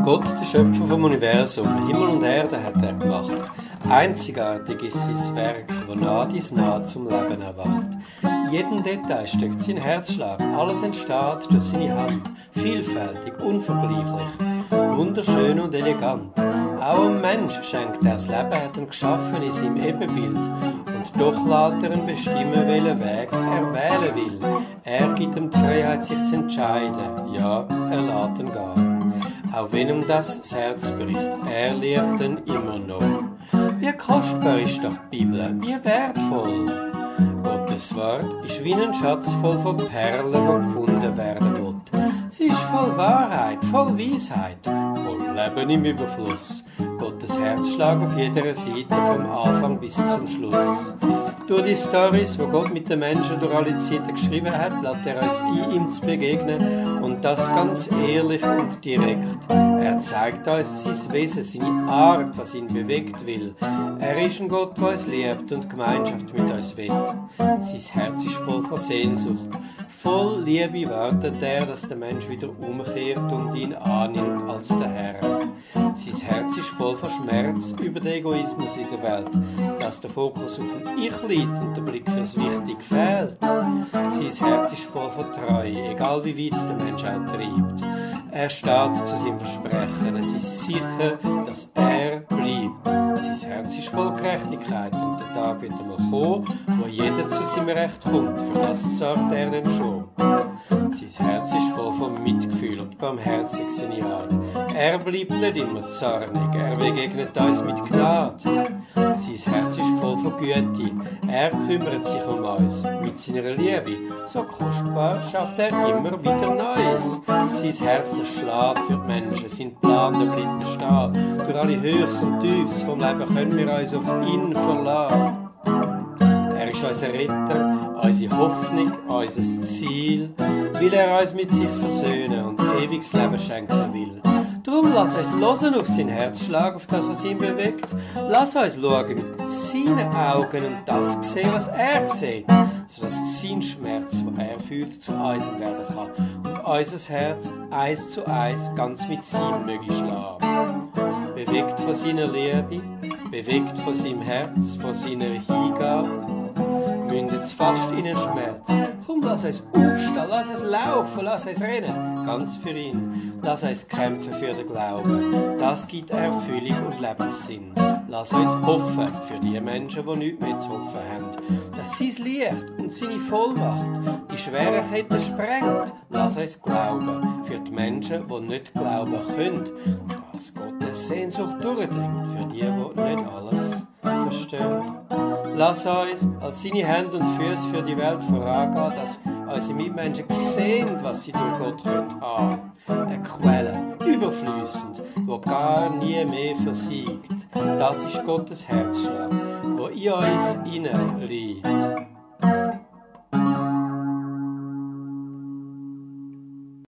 Gott, der Schöpfer vom Universum, Himmel und Erde hat er gemacht. Einzigartig ist sein Werk, wo nah dies nah zum Leben erwacht. In jedem Detail steckt sein Herzschlag, alles entsteht durch seine Hand. Vielfältig, unvergleichlich, wunderschön und elegant. Auch ein Mensch schenkt er das Leben, hat ihn geschaffen in seinem Ebenbild. Und doch lässt er ihn bestimmen, welchen Weg er wählen will. Er gibt ihm die Freiheit, sich zu entscheiden. Ja, er lässt ihn gehen. Auch wenn ihm das Herz bricht, er liebt ihn immer noch. Wie kostbar ist doch die Bibel, wie wertvoll. Gottes Wort ist wie ein Schatz voll von Perlen, die gefunden werden will. Sie ist voll Wahrheit, voll Weisheit, voll Leben im Überfluss. Gottes Herzschlag auf jeder Seite, vom Anfang bis zum Schluss. Durch die Storys, die Gott mit den Menschen durch alle Zeiten geschrieben hat, lädt er uns ein, ihm zu begegnen, und das ganz ehrlich und direkt. Er zeigt uns sein Wesen, seine Art, was ihn bewegt will. Er ist ein Gott, der uns liebt und Gemeinschaft mit uns will. Sein Herz ist voll von Sehnsucht. Voll Liebe wartet er, dass der Mensch wieder umkehrt und ihn annimmt als der Herr. Sein Herz ist voll von Schmerz über den Egoismus in der Welt, dass der Fokus auf dem Ich liegt und der Blick fürs Wichtige fehlt. Sein Herz ist voll von Treue, egal wie weit es der Mensch auch treibt. Er steht zu seinem Versprechen, es ist sicher, dass er bleibt. Sein Herz ist voll Gerechtigkeit und der Tag wird einmal kommen, wo jeder zu seinem Recht kommt, für das sorgt er denn schon. Sein Herz ist voll von Mitgefühl und barmherzig seine Art. Er bleibt nicht immer zornig, er begegnet uns mit Gnade. Sein Herz ist voll von Güte, er kümmert sich um uns. Mit seiner Liebe, so kostbar, schafft er immer wieder Neues. Sein Herz, das schlägt für die Menschen, sein Plan, der bleibt bestehen. Durch alle Höchst und Tiefs vom Leben können wir uns auf ihn verlassen. Er ist unser Retter, unsere Hoffnung, unser Ziel, weil er uns mit sich versöhnen und ewiges Leben schenken will. Darum lass uns hören auf sein Herzschlag, auf das, was ihn bewegt. Lass uns schauen mit seinen Augen und das sehen, was er sieht, sodass sein Schmerz, den er fühlt, zu Eisen werden kann und unser Herz eins zu eins ganz mit ihm möge schlagen. Bewegt von seiner Liebe, bewegt von seinem Herz, von seiner Hingabe, mündet fast in den Schmerz. Komm, lass uns aufstehen, lass uns laufen, lass uns rennen, ganz für ihn. Lass uns kämpfen für den Glauben, das gibt Erfüllung und Lebenssinn. Lass uns hoffen für die Menschen, die nichts mehr zu hoffen haben, dass sein Licht und seine Vollmacht die schweren Ketten sprengt. Lass uns glauben für die Menschen, die nicht glauben können, dass Gottes Sehnsucht durchdringt für die nicht alles verstehen. Lass uns als seine Hände und Füße für die Welt vorangehen, dass unsere Mitmenschen sehen, was sie durch Gott haben können. Eine Quelle, überfließend, wo gar nie mehr versiegt. Das ist Gottes Herzschlag, wo in uns hinein liegt.